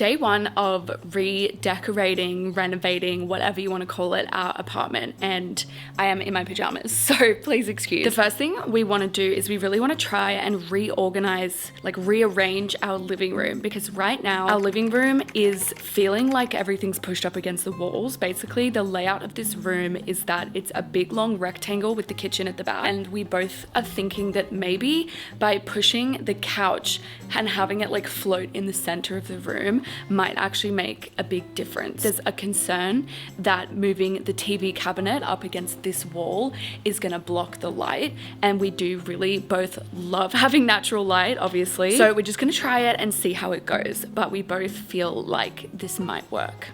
day one of redecorating, renovating, whatever you want to call it, our apartment, and I am in my pajamas, so please excuse. The first thing we want to do is we really want to try and reorganize, like rearrange our living room, because right now our living room is feeling like everything's pushed up against the walls. Basically, the layout of this room is that it's a big long rectangle with the kitchen at the back, and we both are thinking that maybe by pushing the couch and having it like float in the center of the room might actually make a big difference. There's a concern that moving the TV cabinet up against this wall is gonna block the light, and we do really both love having natural light, obviously. So we're just gonna try it and see how it goes, but we both feel like this might work.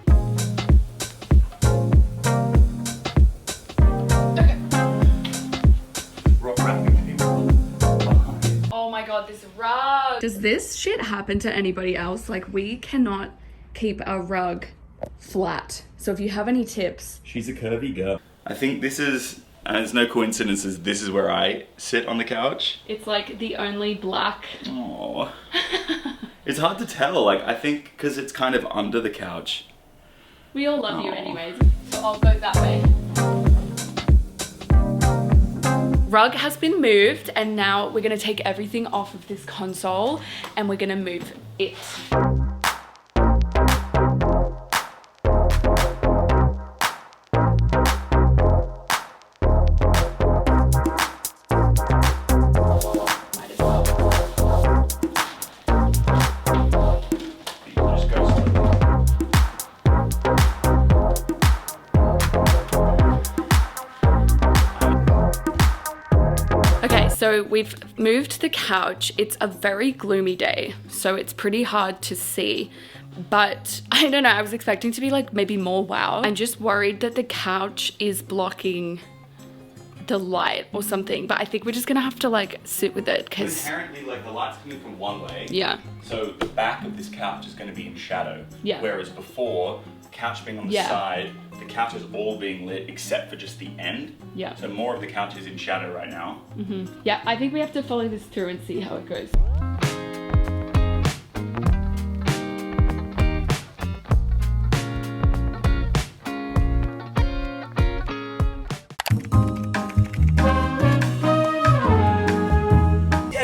God, this rug. Does this shit happen to anybody else? Like, we cannot keep our rug flat. So if you have any tips. She's a curvy girl. I think this is, and it's no coincidences, this is where I sit on the couch. It's like the only black. Oh. It's hard to tell, like, I think because it's kind of under the couch. We all love you anyways, so I'll go that way. Rug has been moved, and now we're gonna take everything off of this console and we're gonna move it. So we've moved the couch. It's a very gloomy day, so it's pretty hard to see, but I don't know, I was expecting to be like maybe more wow. I'm just worried that the couch is blocking the light or something, but I think we're just gonna have to like sit with it because inherently, like, the light's coming from one way. Yeah. So the back of this couch is gonna be in shadow. Yeah. Whereas before, the couch being on the side, the couch is all being lit except for just the end. Yeah. So more of the couch is in shadow right now. Mm-hmm. Yeah, I think we have to follow this through and see how it goes.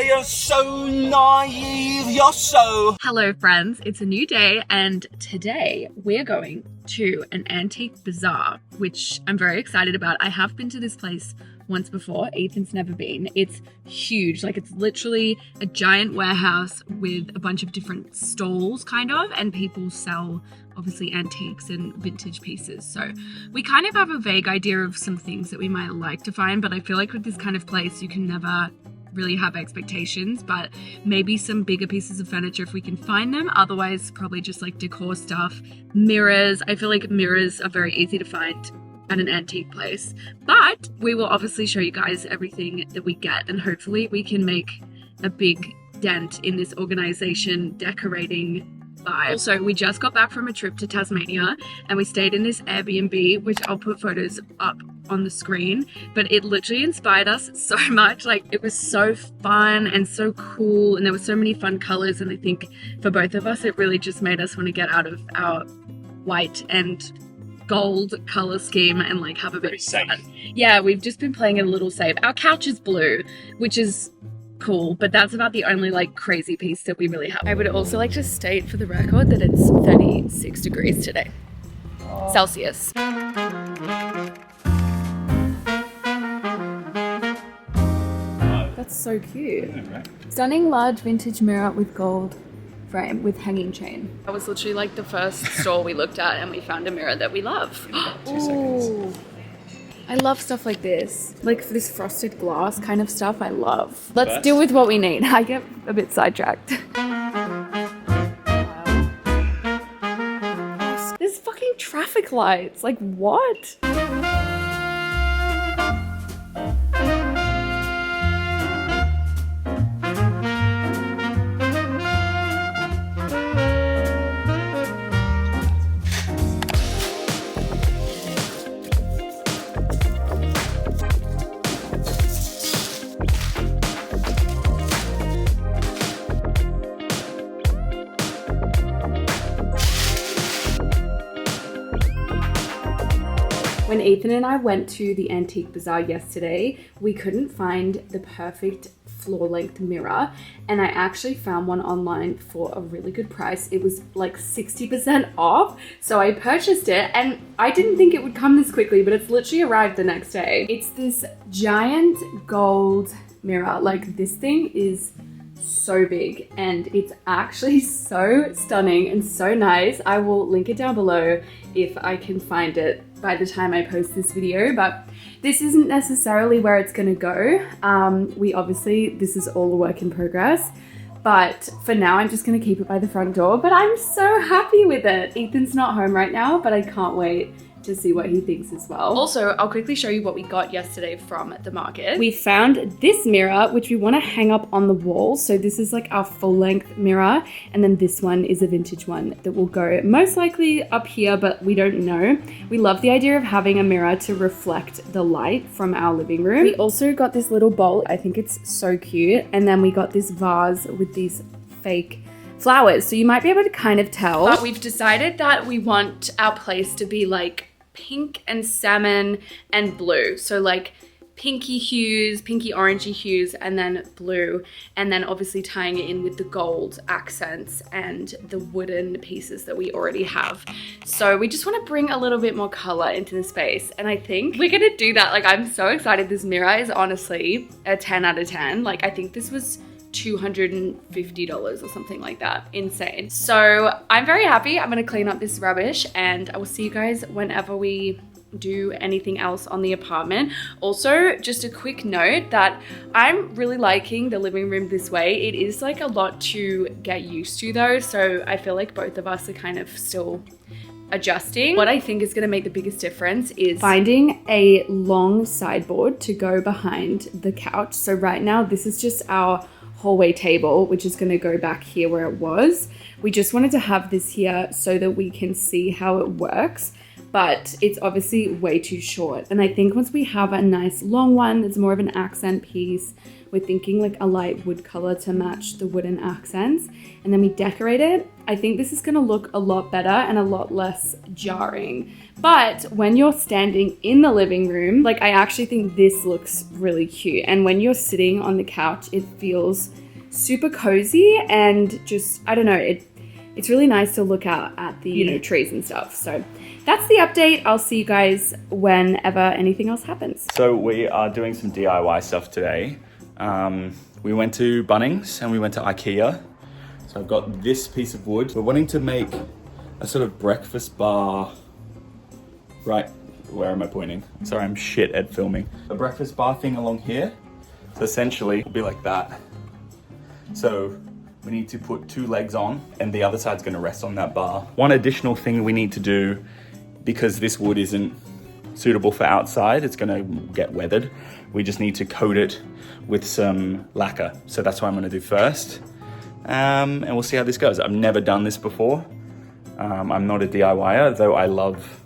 You're so naive, you're so... Hello friends, it's a new day, and today we're going to an antique bazaar, which I'm very excited about. I have been to this place once before. Ethan's never been. It's huge, like it's literally a giant warehouse with a bunch of different stalls kind of, and people sell obviously antiques and vintage pieces. So we kind of have a vague idea of some things that we might like to find, but I feel like with this kind of place you can never really have expectations, but maybe some bigger pieces of furniture if we can find them. Otherwise, probably just like decor stuff, mirrors. I feel like mirrors are very easy to find at an antique place, but we will obviously show you guys everything that we get, and hopefully we can make a big dent in this organization decorating vibe. Also, we just got back from a trip to Tasmania and we stayed in this Airbnb, which I'll put photos up on the screen, but it literally inspired us so much. Like, it was so fun and so cool, and there were so many fun colors, and I think for both of us it really just made us want to get out of our white and gold color scheme and like have a bit of fun. Yeah, we've just been playing it a little safe. Our couch is blue, which is cool, but that's about the only like crazy piece that we really have. I would also like to state for the record that it's 36 degrees today. Celsius. That's so cute. Yeah, right? Stunning large vintage mirror with gold frame with hanging chain. That was literally like the first store we looked at, and we found a mirror that we love. 2 seconds. I love stuff like this. Like this frosted glass kind of stuff I love. Let's Best. deal with what we need. I get a bit sidetracked. There's fucking traffic lights. Like what? When Ethan and I went to the antique bazaar yesterday, we couldn't find the perfect floor-length mirror, and I actually found one online for a really good price. It was like 60% off, so I purchased it, and I didn't think it would come this quickly, but it's literally arrived the next day. It's this giant gold mirror. Like, this thing is so big and it's actually so stunning and so nice. I will link it down below if I can find it by the time I post this video, but this isn't necessarily where it's gonna go. This is all a work in progress, but for now I'm just gonna keep it by the front door, but I'm so happy with it. Ethan's not home right now, but I can't wait to see what he thinks as well. Also, I'll quickly show you what we got yesterday from the market. We found this mirror, which we want to hang up on the wall. So this is like our full length mirror. And then this one is a vintage one that will go most likely up here, but we don't know. We love the idea of having a mirror to reflect the light from our living room. We also got this little bowl. I think it's so cute. And then we got this vase with these fake flowers. So you might be able to kind of tell. But we've decided that we want our place to be like pink and salmon and blue. So like pinky hues, pinky orangey hues, and then blue. And then obviously tying it in with the gold accents and the wooden pieces that we already have. So we just want to bring a little bit more color into the space. And I think we're gonna do that. Like, I'm so excited. This mirror is honestly a 10 out of 10. Like, I think this was $250 or something like that. Insane. So I'm very happy. I'm gonna clean up this rubbish and I will see you guys whenever we do anything else on the apartment. Also, just a quick note that I'm really liking the living room this way. It is like a lot to get used to though, so I feel like both of us are kind of still adjusting. What I think is going to make the biggest difference is finding a long sideboard to go behind the couch. So right now this is just our hallway table, which is going to go back here where it was. We just wanted to have this here so that we can see how it works, but it's obviously way too short. And I think once we have a nice long one that's more of an accent piece, we're thinking like a light wood color to match the wooden accents, and then we decorate it, I think this is gonna look a lot better and a lot less jarring. But when you're standing in the living room, like, I actually think this looks really cute. And when you're sitting on the couch, it feels super cozy and just, I don't know, it's really nice to look out at the, you know, trees and stuff. So that's the update. I'll see you guys whenever anything else happens. So we are doing some DIY stuff today. We went to Bunnings and we went to IKEA. So I've got this piece of wood. We're wanting to make a sort of breakfast bar. Right, where am I pointing? Sorry, I'm shit at filming. A breakfast bar thing along here. So essentially it'll be like that. So we need to put two legs on and the other side's gonna rest on that bar. One additional thing we need to do, because this wood isn't suitable for outside, it's gonna get weathered. We just need to coat it with some lacquer. So that's what I'm gonna do first. And we'll see how this goes. I've never done this before. I'm not a DIYer, though I love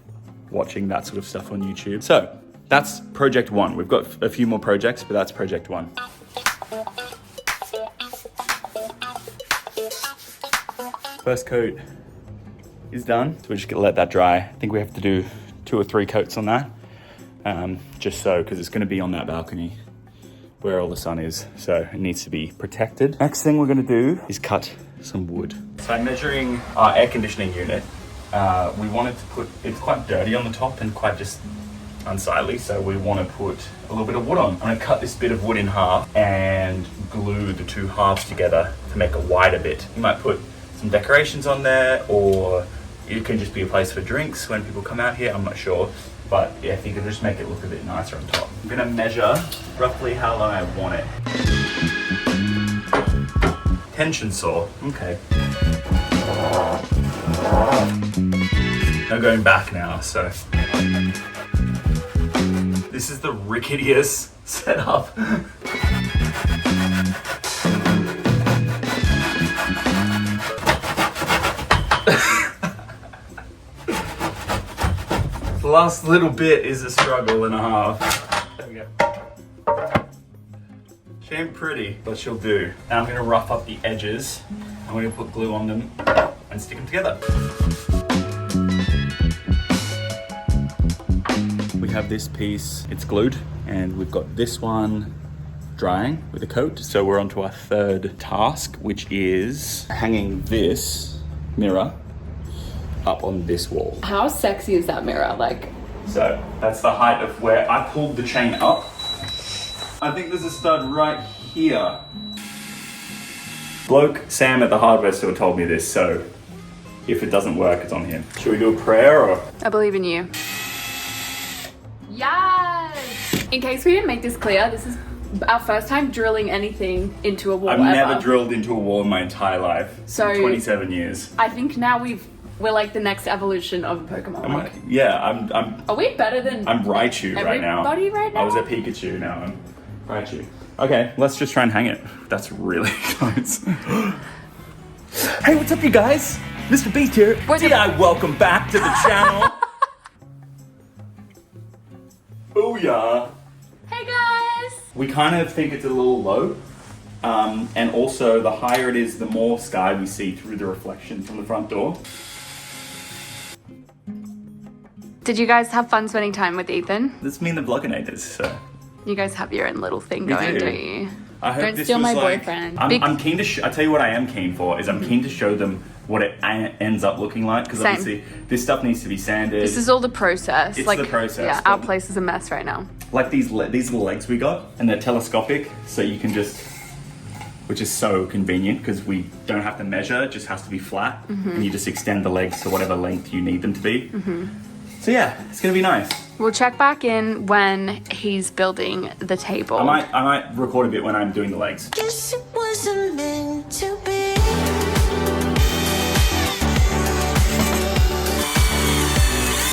watching that sort of stuff on YouTube. So that's project one. We've got a few more projects, but that's project one. First coat is done. So we're just gonna let that dry. I think we have to do 2 or 3 coats on that. Just so, because it's gonna be on that balcony where all the sun is. So it needs to be protected. Next thing we're gonna do is cut some wood. So I'm measuring our air conditioning unit. We wanted to put, it's quite dirty on the top and quite just unsightly, so we want to put a little bit of wood on. I'm going to cut this bit of wood in half and glue the two halves together to make a wider bit. You might put some decorations on there, or it can just be a place for drinks when people come out here, I'm not sure. But yeah, if you could just make it look a bit nicer on top. I'm going to measure roughly how long I want it. Tension saw, okay. No going back now, so. This is the ricketiest setup. The last little bit is a struggle and a half. There we go. She ain't pretty, but she'll do. Now I'm gonna rough up the edges. I'm gonna put glue on them and stick them together. have this piece, it's glued, and we've got this one drying with a coat. So we're on to our third task, which is hanging this mirror up on this wall. How sexy is that mirror? Like, so that's the height of where I pulled the chain up. I think there's a stud right here. Bloke Sam at the hardware store told me this, so if it doesn't work, it's on him. Should we do a prayer or? I believe in you. Yes! In case we didn't make this clear, this is our first time drilling anything into a wall. I've never drilled into a wall in my entire life. So, in 27 years. I think now we're like the next evolution of a Pokemon. Are we better than I'm Raichu right now. Everybody right now? I was a Pikachu, now I'm Raichu. Okay, let's just try and hang it. That's really close. Hey, what's up you guys? Mr. Beast here. Welcome back to the channel. Booyah. Hey guys! We kind of think it's a little low. And also the higher it is, the more sky we see through the reflection from the front door. Did you guys have fun spending time with Ethan? That's me and the Vloginators, so. You guys have your own little thing going, don't you? I hope Don't this steal was my like, boyfriend. I'm keen to, I tell you what I am keen for, is I'm keen to show them what it ends up looking like, because obviously this stuff needs to be sanded. This is all the process. It's the process. Yeah, our place is a mess right now. Like these little legs we got, and they're telescopic, so you can just, which is so convenient because we don't have to measure, it just has to be flat, and you just extend the legs to whatever length you need them to be. So yeah, it's gonna be nice. We'll check back in when he's building the table. I might record a bit when I'm doing the legs. Guess it wasn't meant to be.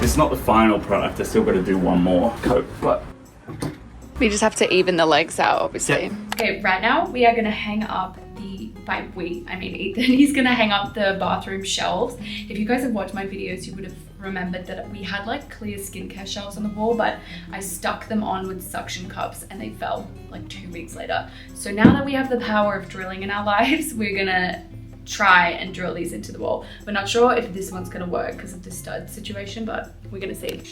It's not the final product, I still got to do one more coat, but we just have to even the legs out, obviously. Yeah. Okay, right now we are gonna hang up I mean Ethan, he's gonna hang up the bathroom shelves. If you guys have watched my videos, you would have remembered that we had like clear skincare shelves on the wall, but I stuck them on with suction cups and they fell like 2 weeks later. So now that we have the power of drilling in our lives, we're gonna try and drill these into the wall. We're not sure if this one's gonna work because of the stud situation, but we're gonna see.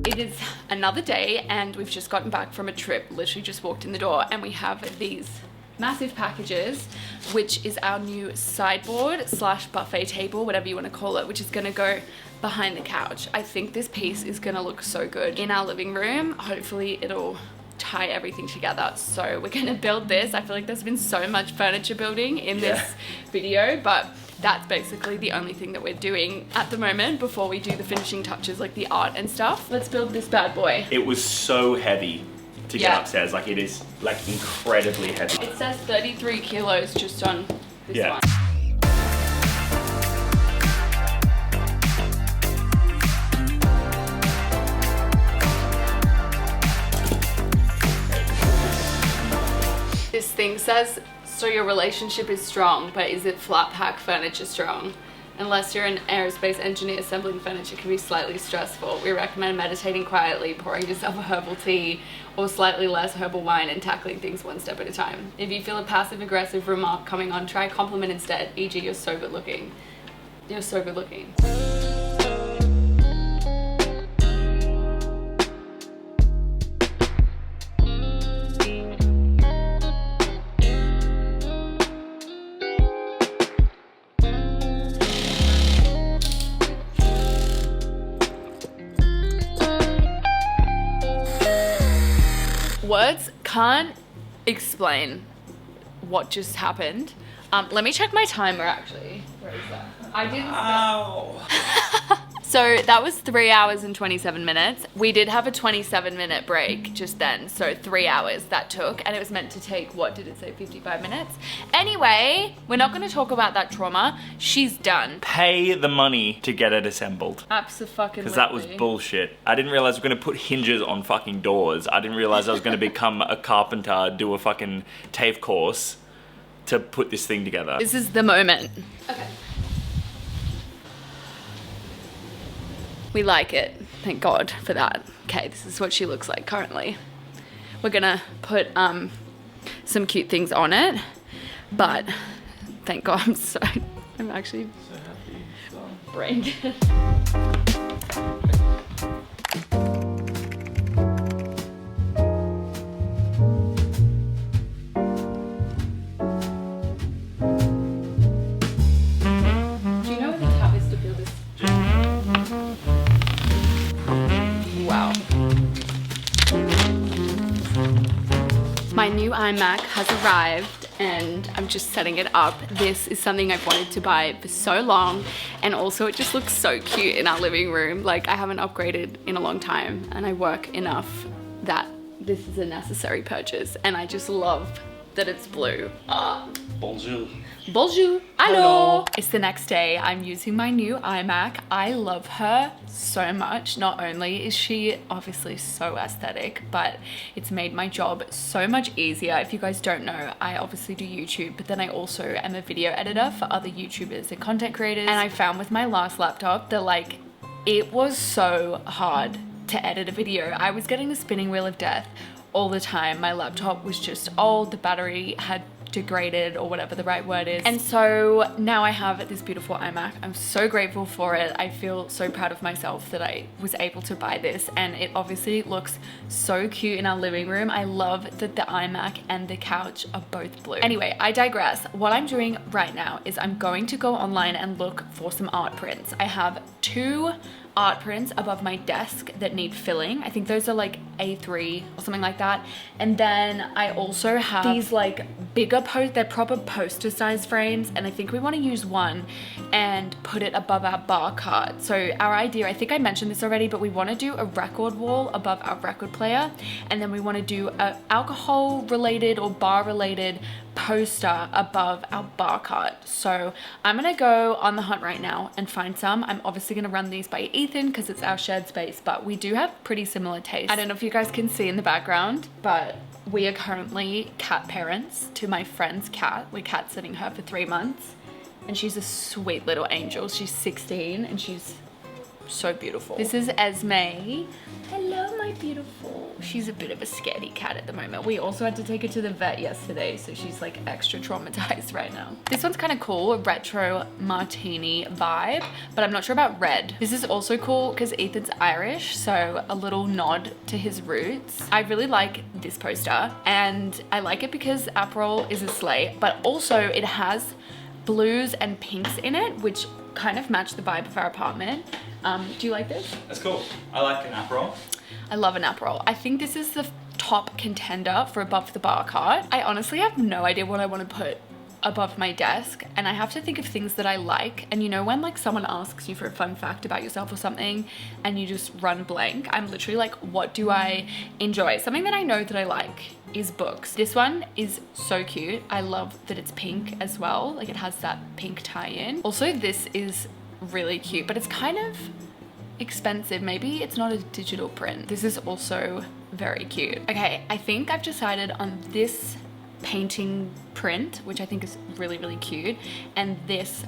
It is another day and we've just gotten back from a trip, literally just walked in the door, and we have these massive packages, which is our new sideboard / buffet table, whatever you want to call it, which is going to go behind the couch. I think this piece is going to look so good in our living room. Hopefully it'll tie everything together. So we're going to build this. I feel like there's been so much furniture building in this video, but that's basically the only thing that we're doing at the moment before we do the finishing touches like the art and stuff. Let's build this bad boy. it was so heavy to get upstairs. Like it is like incredibly heavy. It says 33 kilos just on this one. This thing says, so your relationship is strong, but is it flat pack furniture strong? Unless you're an aerospace engineer, assembling furniture can be slightly stressful. We recommend meditating quietly, pouring yourself a herbal tea or slightly less herbal wine, and tackling things one step at a time. If you feel a passive-aggressive remark coming on, try a compliment instead, e.g. you're so good looking. You're so good looking. Words can't explain what just happened. Let me check my timer actually. Where is that? I didn't. Ow. So that was 3 hours and 27 minutes. We did have a 27-minute break just then. So 3 hours that took, and it was meant to take, what did it say, 55 minutes? Anyway, we're not gonna talk about that trauma. She's done. Pay the money to get it assembled. Abso-fucking-lutely. Because that was bullshit. I didn't realize we were going to put hinges on fucking doors. I didn't realize I was going to become a carpenter, do a fucking TAFE course to put this thing together. This is the moment. Okay. We like it. Thank God for that. Okay, this is what she looks like currently. We're gonna put some cute things on it. But thank God, I'm actually So happy. So. brain dead. Do you know where the tap is to fill this? Wow. My new iMac has arrived and I'm just setting it up. This is something I've wanted to buy for so long, and also it just looks so cute in our living room. Like, I haven't upgraded in a long time and I work enough that this is a necessary purchase, and I just love that it's blue. Bonjour. Bonjour. Hello. It's the next day. I'm using my new iMac. I love her so much. Not only is she obviously so aesthetic, but it's made my job so much easier. If you guys don't know, I obviously do YouTube, but then I also am a video editor for other YouTubers and content creators. And I found with my last laptop that, like, it was so hard to edit a video. I was getting the spinning wheel of death all the time. My laptop was just old. The battery had degraded, or whatever the right word is. And so now I have this beautiful iMac. I'm so grateful for it. I feel so proud of myself that I was able to buy this, and it obviously looks so cute in our living room. I love that the iMac and the couch are both blue. Anyway, I digress. What I'm doing right now is I'm going to go online and look for some art prints. I have 2 art prints above my desk that need filling. I think those are like A3 or something like that. And then I also have these like bigger they're proper poster size frames, and I think we want to use one and put it above our bar cart. So our idea, I think I mentioned this already, but we want to do a record wall above our record player, and then we want to do a alcohol related or bar related poster above our bar cart. So I'm gonna go on the hunt right now and find some. I'm obviously gonna run these by Ethan because it's our shared space, but we do have pretty similar tastes. I don't know if you guys can see in the background, but we are currently cat parents to my friend's cat. We're cat sitting her for 3 months, and she's a sweet little angel. She's 16 and she's so beautiful. This is Esme. Hello, my beautiful. She's a bit of a scaredy cat at the moment. We also had to take her to the vet yesterday, so she's like extra traumatized right now. This one's kind of cool, a retro martini vibe, but I'm not sure about red. This is also cool because Ethan's Irish, so a little nod to his roots. I really like this poster, and I like it because Aperol is a slate, but also it has blues and pinks in it, which kind of match the vibe of our apartment. Do you like this? That's cool. I like an Aperol. I love an Aperol. I think this is the top contender for above the bar cart. I honestly have no idea what I want to put above my desk, and I have to think of things that I like. And you know when like someone asks you for a fun fact about yourself or something and you just run blank? I'm literally like, what do I enjoy? Something that I know that I like is books. This one is so cute. I love that it's pink as well. Like, it has that pink tie-in. Also, this is really cute, but it's kind of expensive. Maybe it's not a digital print. This is also very cute. Okay, I think I've decided on this painting print, which I think is really, really cute, and this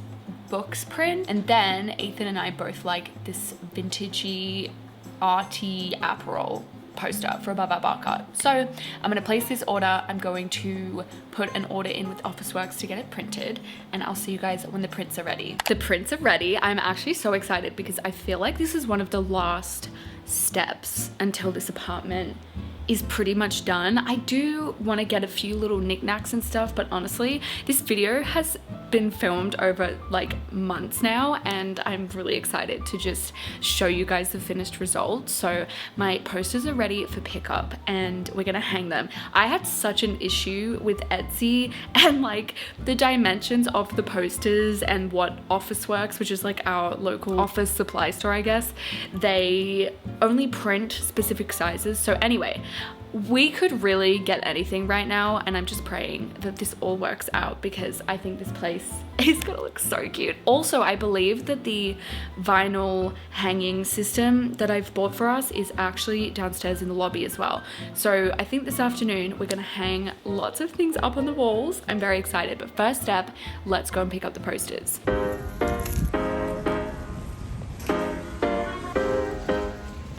books print. And then Ethan and I both like this vintagey, arty Aperol poster for above our bar cart. So I'm gonna place this order. I'm going to put an order in with Officeworks to get it printed, and I'll see you guys when the prints are ready. The prints are ready. I'm actually so excited because I feel like this is one of the last steps until this apartment is pretty much done. I do want to get a few little knickknacks and stuff, but honestly, this video has been filmed over like months now, and I'm really excited to just show you guys the finished result. So my posters are ready for pickup and we're gonna hang them. I had such an issue with Etsy and like the dimensions of the posters and what Officeworks, which is like our local office supply store, I guess, they only print specific sizes. So anyway, we could really get anything right now, and I'm just praying that this all works out because I think this place is gonna look so cute. Also, I believe that the vinyl hanging system that I've bought for us is actually downstairs in the lobby as well. So I think this afternoon we're gonna hang lots of things up on the walls. I'm very excited, but first step, let's go and pick up the posters.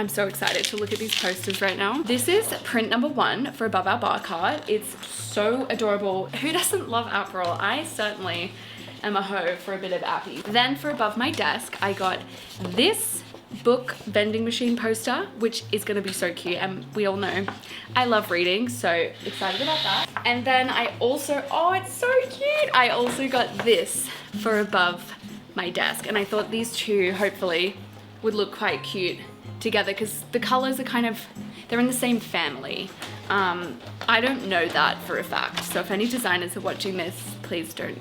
I'm so excited to look at these posters right now. This is print number 1 for above our bar cart. It's so adorable. Who doesn't love April? I certainly am a hoe for a bit of Appy. Then for above my desk, I got this book vending machine poster, which is gonna be so cute, and we all know I love reading, so excited about that. And then I also, oh, it's so cute, I also got this for above my desk, and I thought these two hopefully would look quite cute together because the colors are kind of, they're in the same family. I don't know that for a fact, so if any designers are watching this, please don't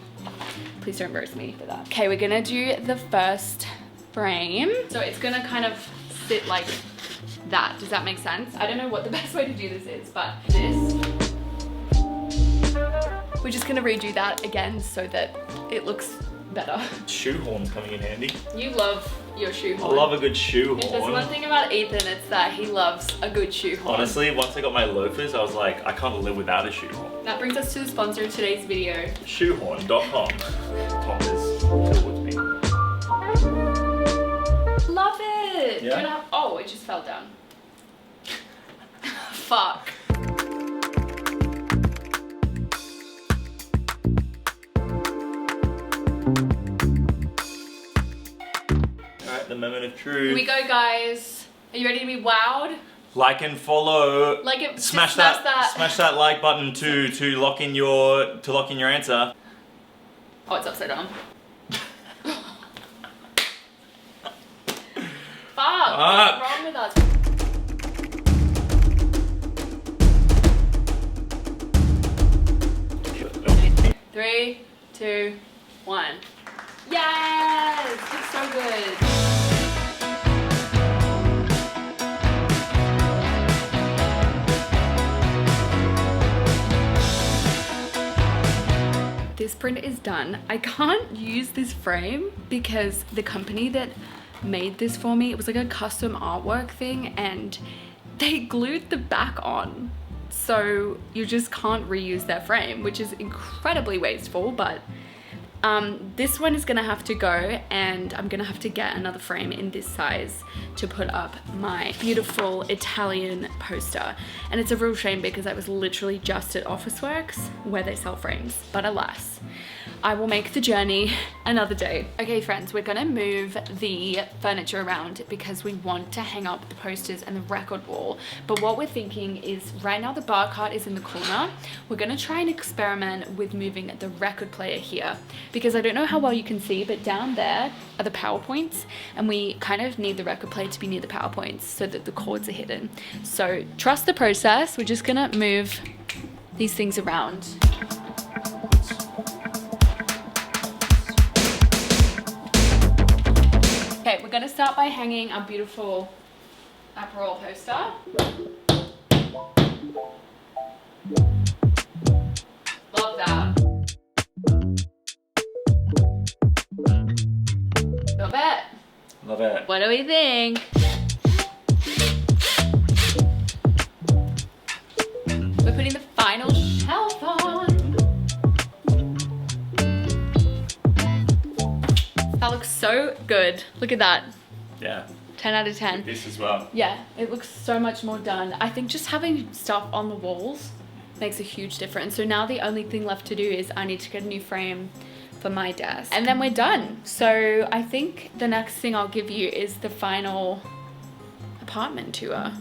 roast me for that. Okay, we're gonna do the first frame. So it's gonna kind of sit like that. Does that make sense? I don't know what the best way to do this is, but this. We're just gonna redo that again so that it looks better. Shoehorn coming in handy. You love your shoehorn. I love a good shoehorn. If there's one thing about Ethan, it's that he loves a good shoehorn. Honestly, once I got my loafers, I was like, I can't live without a shoehorn. That brings us to the sponsor of today's video. Shoehorn.com. Tom is cool with me. Love it! Yeah? Do you have, oh, it just fell down. Fuck. Alright, the moment of truth. Here we go, guys. Are you ready to be wowed? Like and follow. Like it, smash that like button to lock in your answer. Oh, it's upside down. Fuck, what's wrong with us? Three, 2, 1. Yes! It's so good. This print is done. I can't use this frame because the company that made this for me, it was like a custom artwork thing, and they glued the back on, so you just can't reuse their frame, which is incredibly wasteful. But this one is gonna have to go, and I'm gonna have to get another frame in this size to put up my beautiful Italian poster. And it's a real shame because I was literally just at Officeworks where they sell frames, but alas, I will make the journey another day. Okay friends, we're gonna move the furniture around because we want to hang up the posters and the record wall. But what we're thinking is, right now the bar cart is in the corner. We're gonna try and experiment with moving the record player here, because I don't know how well you can see, but down there are the power points, and we kind of need the record player to be near the power points so that the cords are hidden. So trust the process. We're just gonna move these things around. Okay, we're gonna start by hanging our beautiful Aperol poster. Love that. Love it. Love it. What do we think? We're putting the final shelf on. That looks so good. Look at that. Yeah. 10 out of 10. This as well. Yeah, it looks so much more done. I think just having stuff on the walls makes a huge difference. So now the only thing left to do is I need to get a new frame for my desk, and then we're done. So I think the next thing I'll give you is the final apartment tour.